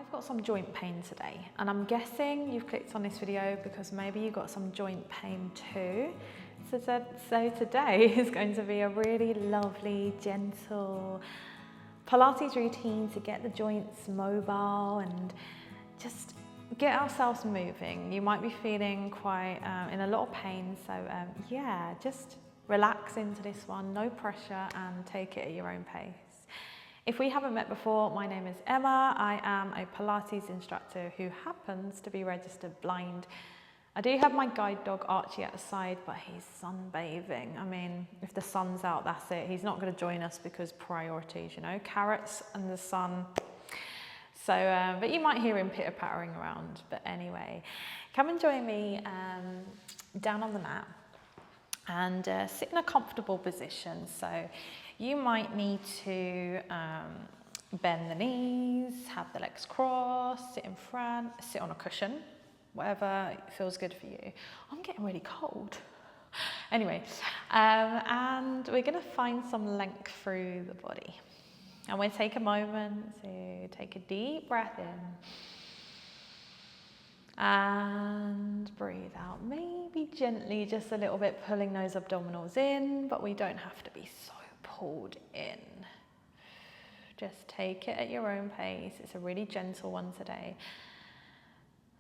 I've got some joint pain today, and I'm guessing you've clicked on this video because maybe you got some joint pain too. So today is going to be a really lovely, gentle Pilates routine to get the joints mobile and just get ourselves moving. You might be feeling quite in a lot of pain, so yeah, just relax into this one, no pressure, and take it at your own pace. If we haven't met before, my name is Emma. I am a Pilates instructor who happens to be registered blind. I do have my guide dog Archie at the side, but he's sunbathing. I mean, if the sun's out, that's it. He's not going to join us because priorities, you know, carrots and the sun. So, but you might hear him pitter-pattering around. But anyway, come and join me down on the mat and sit in a comfortable position. So you might need to bend the knees, have the legs crossed, sit in front, sit on a cushion, whatever feels good for you. I'm getting really cold. Anyway, and we're gonna find some length through the body. And we'll take a moment to take a deep breath in and breathe out. Maybe gently, just a little bit, pulling those abdominals in, but we don't have to be so pulled in. Just take it at your own pace. It's a really gentle one today.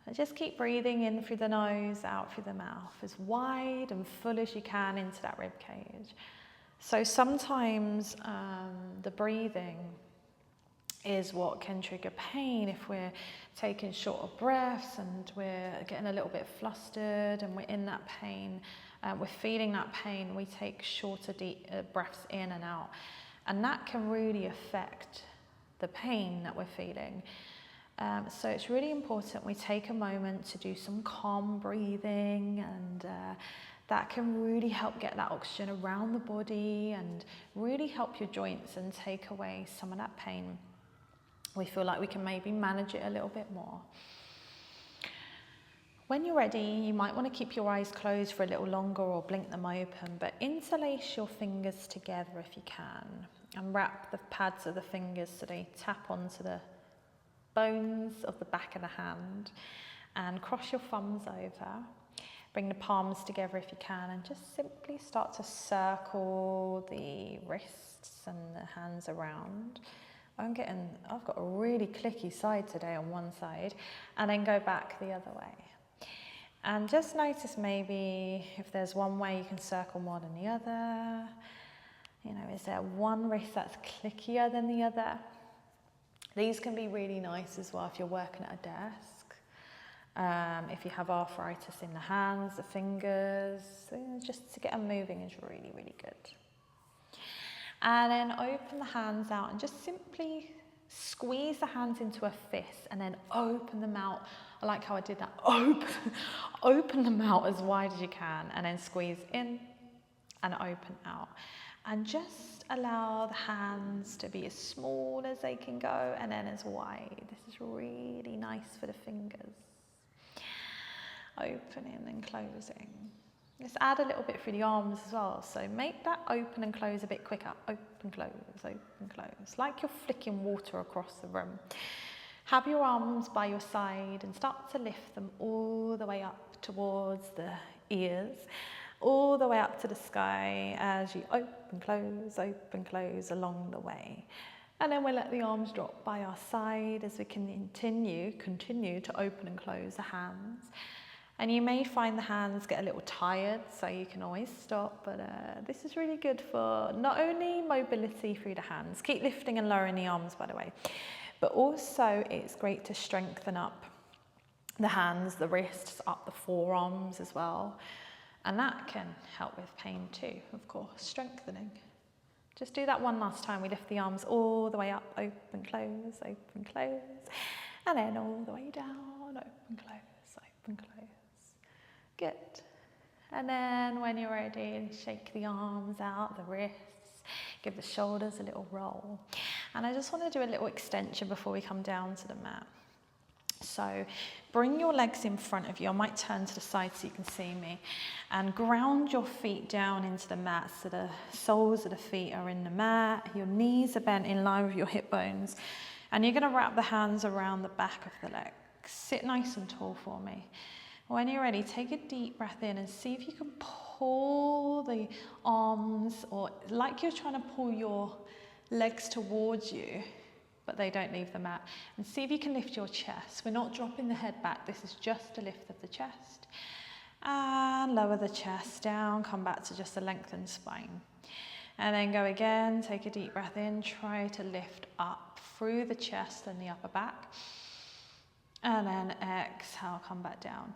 And just keep breathing in through the nose, out through the mouth, as wide and full as you can into that rib cage. So sometimes the breathing is what can trigger pain. If we're taking shorter breaths and we're getting a little bit flustered and we're in that pain, we're feeling that pain, we take shorter deep breaths in and out. And that can really affect the pain that we're feeling. So it's really important we take a moment to do some calm breathing, and that can really help get that oxygen around the body and really help your joints and take away some of that pain. We feel like we can maybe manage it a little bit more. When you're ready, you might want to keep your eyes closed for a little longer or blink them open, but interlace your fingers together if you can, and wrap the pads of the fingers so they tap onto the bones of the back of the hand, and cross your thumbs over. Bring the palms together if you can, and just simply start to circle the wrists and the hands around. I've got a really clicky side today on one side, and then go back the other way. And just notice maybe if there's one way you can circle more than the other. You know, is there one wrist that's clickier than the other? These can be really nice as well if you're working at a desk. If you have arthritis in the hands, the fingers, just to get them moving is really, really good. And then open the hands out and just simply squeeze the hands into a fist and then open them out. I like how I did that. Open them out as wide as you can, and then squeeze in and open out. And just allow the hands to be as small as they can go and then as wide. This is really nice for the fingers. Opening and closing. Let's add a little bit through the arms as well. So make that open and close a bit quicker. Open, close, open, close. Like you're flicking water across the room. Have your arms by your side and start to lift them all the way up towards the ears, all the way up to the sky as you open, close along the way. And then we'll let the arms drop by our side as we continue to open and close the hands. And you may find the hands get a little tired, so you can always stop, but this is really good for not only mobility through the hands, keep lifting and lowering the arms by the way, but also it's great to strengthen up the hands, the wrists, up the forearms as well. And that can help with pain too, of course, strengthening. Just do that one last time. We lift the arms all the way up, open, close, and then all the way down, open, close. Good. And then when you're ready, shake the arms out, the wrists, give the shoulders a little roll. And I just want to do a little extension before we come down to the mat. So bring your legs in front of you. I might turn to the side so you can see me. And ground your feet down into the mat so the soles of the feet are in the mat. Your knees are bent in line with your hip bones. And you're going to wrap the hands around the back of the leg. Sit nice and tall for me. When you're ready, take a deep breath in and see if you can pull the arms, or like you're trying to pull your legs towards you, but they don't leave the mat. And see if you can lift your chest. We're not dropping the head back. This is just a lift of the chest. And lower the chest down. Come back to just a lengthened spine. And then go again. Take a deep breath in. Try to lift up through the chest and the upper back. And then exhale, come back down.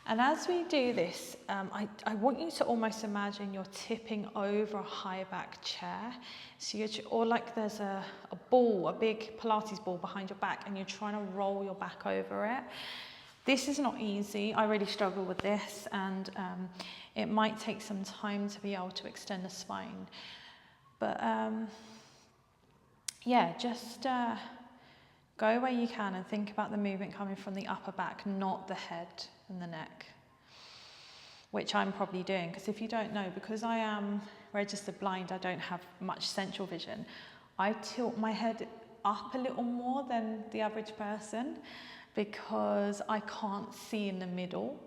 And as we do this, I want you to almost imagine you're tipping over a high back chair. So or like there's a ball, a big Pilates ball behind your back, and you're trying to roll your back over it. This is not easy. I really struggle with this, and it might take some time to be able to extend the spine. But yeah, just go where you can and think about the movement coming from the upper back, not the head and the neck, which I'm probably doing, because if you don't know, because I am registered blind, I don't have much central vision. I tilt my head up a little more than the average person because I can't see in the middle.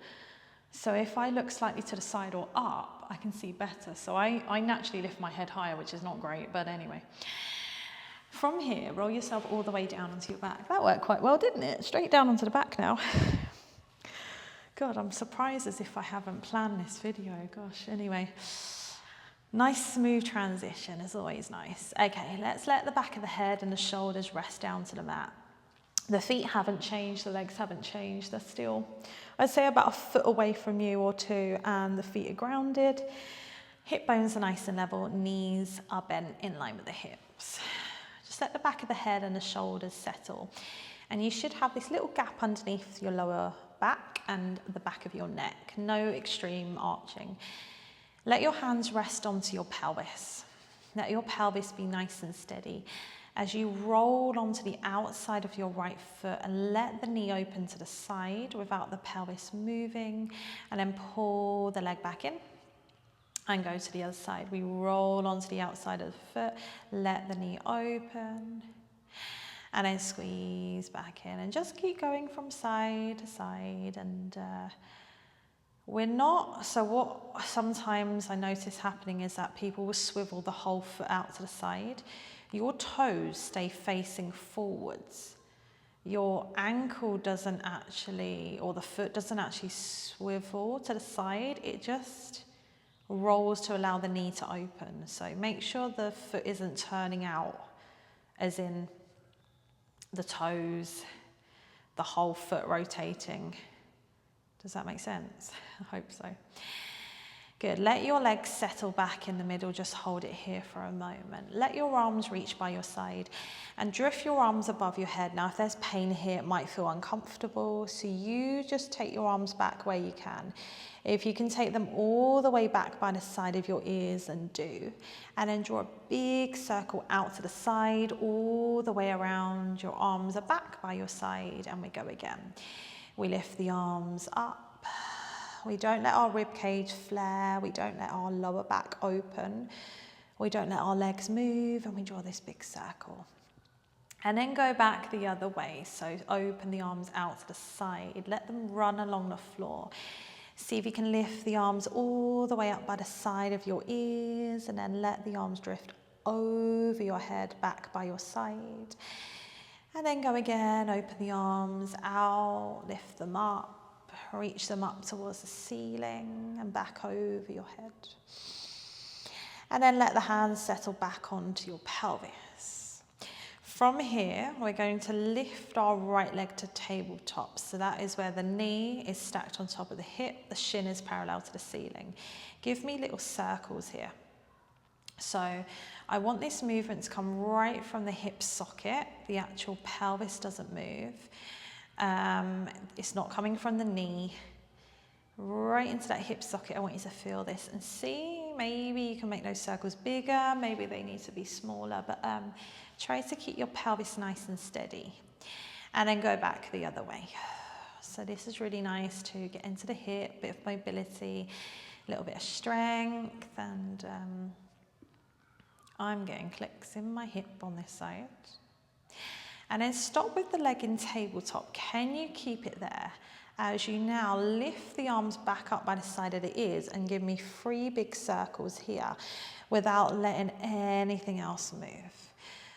So if I look slightly to the side or up, I can see better. So I naturally lift my head higher, which is not great, but anyway. From here, roll yourself all the way down onto your back. That worked quite well, didn't it? Straight down onto the back now. God, I'm surprised as if I haven't planned this video. Gosh, anyway. Nice smooth transition is always nice. Okay, let's let the back of the head and the shoulders rest down to the mat. The feet haven't changed, the legs haven't changed. They're still, I'd say, about a foot away from you or two, and the feet are grounded. Hip bones are nice and level, knees are bent in line with the hips. Just let the back of the head and the shoulders settle. And you should have this little gap underneath your lower back and the back of your neck. No extreme arching. Let your hands rest onto your pelvis. Let your pelvis be nice and steady as you roll onto the outside of your right foot, and let the knee open to the side without the pelvis moving, and then pull the leg back in and go to the other side. We roll onto the outside of the foot, let the knee open, and then squeeze back in, and just keep going from side to side. And what sometimes I notice happening is that people will swivel the whole foot out to the side. Your toes stay facing forwards. Your ankle doesn't actually, or the foot doesn't actually swivel to the side. It just rolls to allow the knee to open. So make sure the foot isn't turning out, as in the toes, the whole foot rotating. Does that make sense? I hope so. Good. Let your legs settle back in the middle. Just hold it here for a moment. Let your arms reach by your side and drift your arms above your head. Now, if there's pain here, it might feel uncomfortable. So you just take your arms back where you can. If you can take them all the way back by the side of your ears, and do. And then draw a big circle out to the side, all the way around. Your arms are back by your side, and we go again. We lift the arms up. We don't let our rib cage flare. We don't let our lower back open. We don't let our legs move, and we draw this big circle. And then go back the other way. So open the arms out to the side. Let them run along the floor. See if you can lift the arms all the way up by the side of your ears, and then let the arms drift over your head, back by your side. And then go again, open the arms out, lift them up. Reach them up towards the ceiling and back over your head. And then let the hands settle back onto your pelvis. From here, we're going to lift our right leg to tabletop. So that is where the knee is stacked on top of the hip, the shin is parallel to the ceiling. Give me little circles here. So I want this movement to come right from the hip socket. The actual pelvis doesn't move. It's not coming from the knee, right into that hip socket. I want you to feel this and see, maybe you can make those circles bigger, maybe they need to be smaller, but try to keep your pelvis nice and steady. And then go back the other way. So this is really nice to get into the hip, bit of mobility, a little bit of strength, and I'm getting clicks in my hip on this side. And then stop with the leg in tabletop. Can you keep it there? As you now lift the arms back up by the side of the ears and give me 3 big circles here without letting anything else move.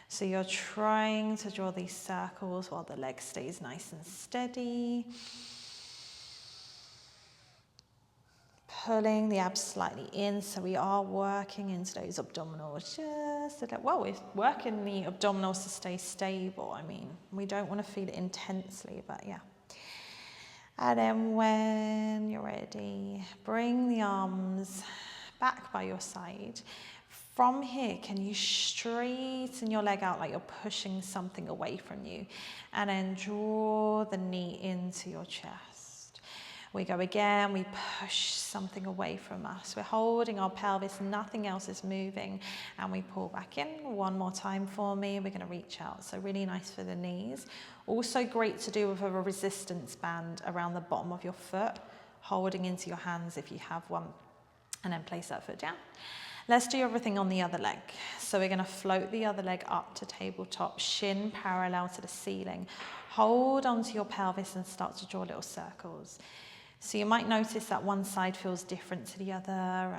So you're trying to draw these circles while the leg stays nice and steady. Pulling the abs slightly in, so we are working into those abdominals just a little. Well, we're working the abdominals to stay stable. I mean, we don't want to feel it intensely, but yeah. And then when you're ready, bring the arms back by your side. From here, can you straighten your leg out like you're pushing something away from you? And then draw the knee into your chest. We go again, we push something away from us. We're holding our pelvis, nothing else is moving. And we pull back in. One more time for me. We're going to reach out. So really nice for the knees. Also great to do with a resistance band around the bottom of your foot, holding into your hands if you have one. And then place that foot down. Let's do everything on the other leg. So we're going to float the other leg up to tabletop, shin parallel to the ceiling. Hold onto your pelvis and start to draw little circles. So you might notice that one side feels different to the other.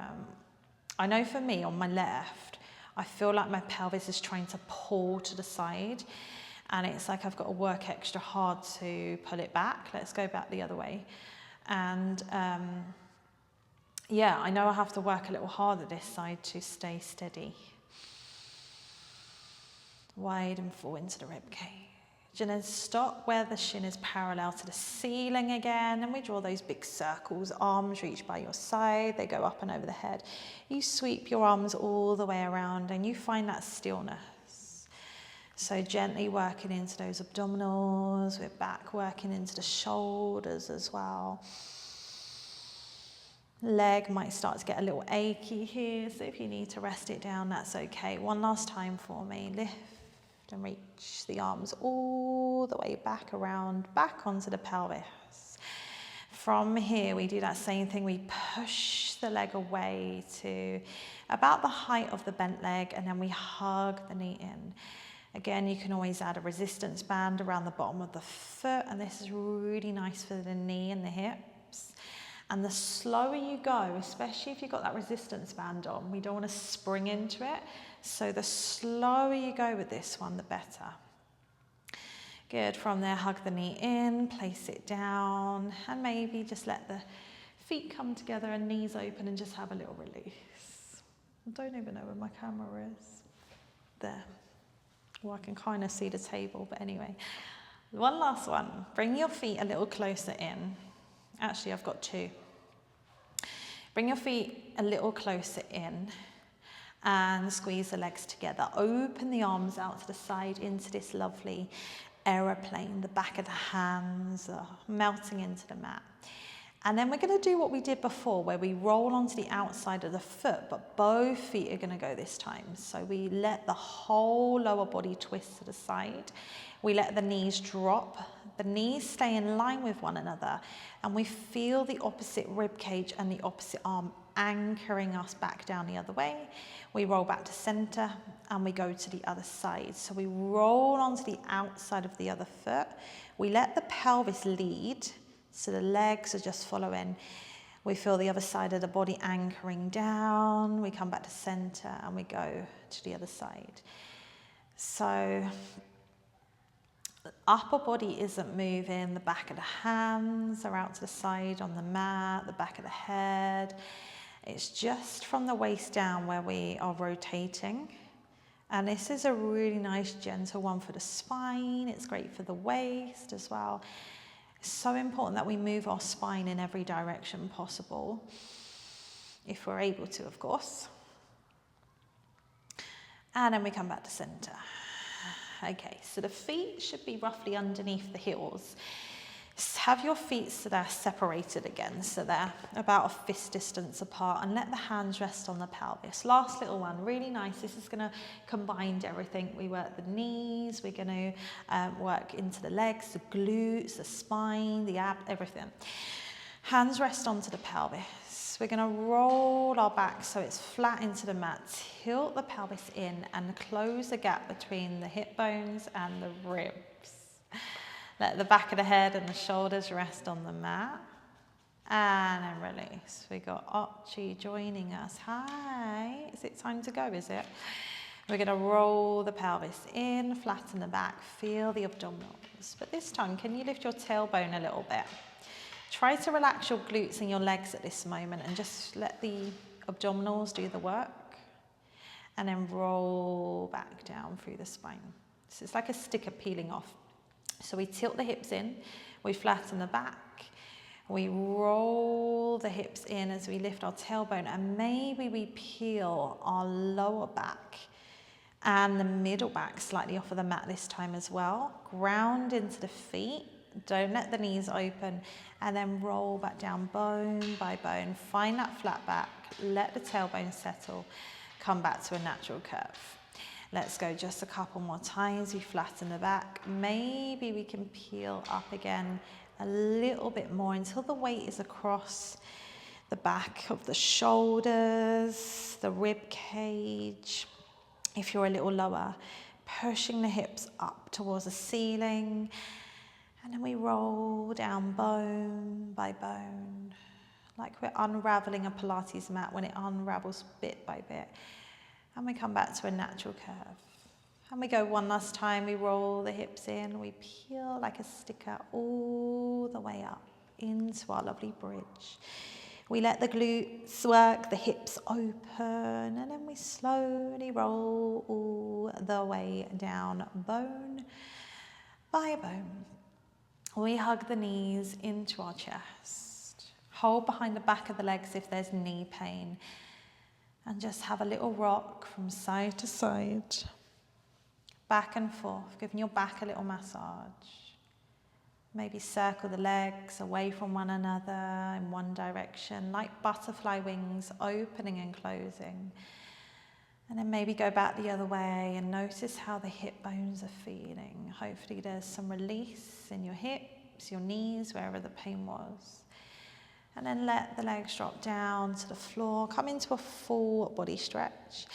I know for me, on my left, I feel like my pelvis is trying to pull to the side. And it's like I've got to work extra hard to pull it back. Let's go back the other way. And yeah, I know I have to work a little harder this side to stay steady. Widen full into the rib cage. And then stop where the shin is parallel to the ceiling again. And we draw those big circles. Arms reach by your side. They go up and over the head. You sweep your arms all the way around and you find that stillness. So gently working into those abdominals. We're back working into the shoulders as well. Leg might start to get a little achy here. So if you need to rest it down, that's okay. One last time for me. Lift and reach the arms all the way back around, back onto the pelvis. From here, we do that same thing. We push the leg away to about the height of the bent leg, and then we hug the knee in. Again, you can always add a resistance band around the bottom of the foot, and this is really nice for the knee and the hips. And the slower you go, especially if you've got that resistance band on, we don't want to spring into it. So the slower you go with this one, the better. Good. From there, hug the knee in, place it down, and maybe just let the feet come together and knees open and just have a little release. I don't even know where my camera is. There. Well, I can kind of see the table, but anyway. One last one. Bring your feet a little closer in. Actually, I've got 2. Bring your feet a little closer in and squeeze the legs together. Open the arms out to the side into this lovely aeroplane. The back of the hands are melting into the mat. And then we're going to do what we did before, where we roll onto the outside of the foot, but both feet are going to go this time. So we let the whole lower body twist to the side. We let the knees drop. The knees stay in line with one another, and we feel the opposite rib cage and the opposite arm anchoring us back down the other way. We roll back to center and we go to the other side. So we roll onto the outside of the other foot. We let the pelvis lead, so the legs are just following. We feel the other side of the body anchoring down. We come back to center and we go to the other side. So the upper body isn't moving. The back of the hands are out to the side on the mat, the back of the head. It's just from the waist down where we are rotating. And this is a really nice, gentle one for the spine. It's great for the waist as well. It's so important that we move our spine in every direction possible, if we're able to, of course. And then we come back to center. Okay, so the feet should be roughly underneath the heels. Have your feet so they're separated again, so they're about a fist distance apart, and let the hands rest on the pelvis. Last little one, really nice. This is going to combine everything. We work the knees, we're going to work into the legs, the glutes, the spine, the abs, everything. Hands rest onto the pelvis. We're gonna roll our back so it's flat into the mat. Tilt the pelvis in and close the gap between the hip bones and the ribs. Let the back of the head and the shoulders rest on the mat. And then release. We got Archie joining us. Hi, is it time to go, is it? We're gonna roll the pelvis in, flatten the back, feel the abdominals. But this time, can you lift your tailbone a little bit? Try to relax your glutes and your legs at this moment and just let the abdominals do the work. And then roll back down through the spine. So it's like a sticker peeling off. So we tilt the hips in, we flatten the back, we roll the hips in as we lift our tailbone, and maybe we peel our lower back and the middle back slightly off of the mat this time as well. Ground into the feet, don't let the knees open, and then roll back down bone by bone. Find that flat back, let the tailbone settle, come back to a natural curve. Let's go just a couple more times. We flatten the back. Maybe we can peel up again a little bit more until the weight is across the back of the shoulders, the rib cage. If you're a little lower, pushing the hips up towards the ceiling. And then we roll down bone by bone, like we're unraveling a Pilates mat when it unravels bit by bit. And we come back to a natural curve. And we go one last time, we roll the hips in, we peel like a sticker all the way up into our lovely bridge. We let the glutes work, the hips open, and then we slowly roll all the way down bone by bone. We hug the knees into our chest. Hold behind the back of the legs if there's knee pain. And just have a little rock from side to side. Back and forth, giving your back a little massage. Maybe circle the legs away from one another in one direction, like butterfly wings, opening and closing. And then maybe go back the other way and notice how the hip bones are feeling. Hopefully there's some release in your hips, your knees, wherever the pain was. And then let the legs drop down to the floor. Come into a full body stretch,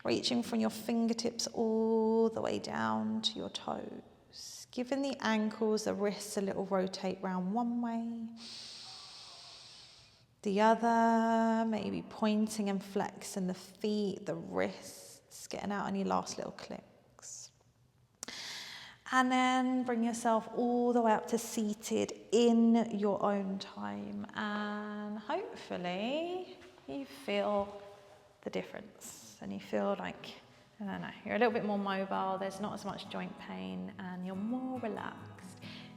reaching from your fingertips all the way down to your toes. Giving the ankles, the wrists a little rotate round one way. The other, maybe pointing and flexing the feet, the wrists, getting out any last little clicks. And then bring yourself all the way up to seated in your own time. And hopefully you feel the difference and you feel like, I don't know, you're a little bit more mobile, there's not as much joint pain and you're more relaxed.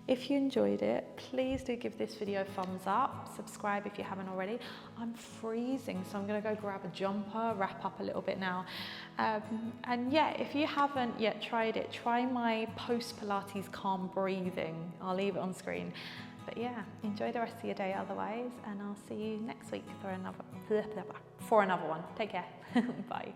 If you enjoyed it, please do give this video a thumbs up, subscribe if you haven't already. I'm freezing, so I'm gonna go grab a jumper, wrap up a little bit now. And yeah, if you haven't yet tried it, try my post-Pilates calm breathing. I'll leave it on screen. But yeah, enjoy the rest of your day otherwise, and I'll see you next week for another one. Take care, bye.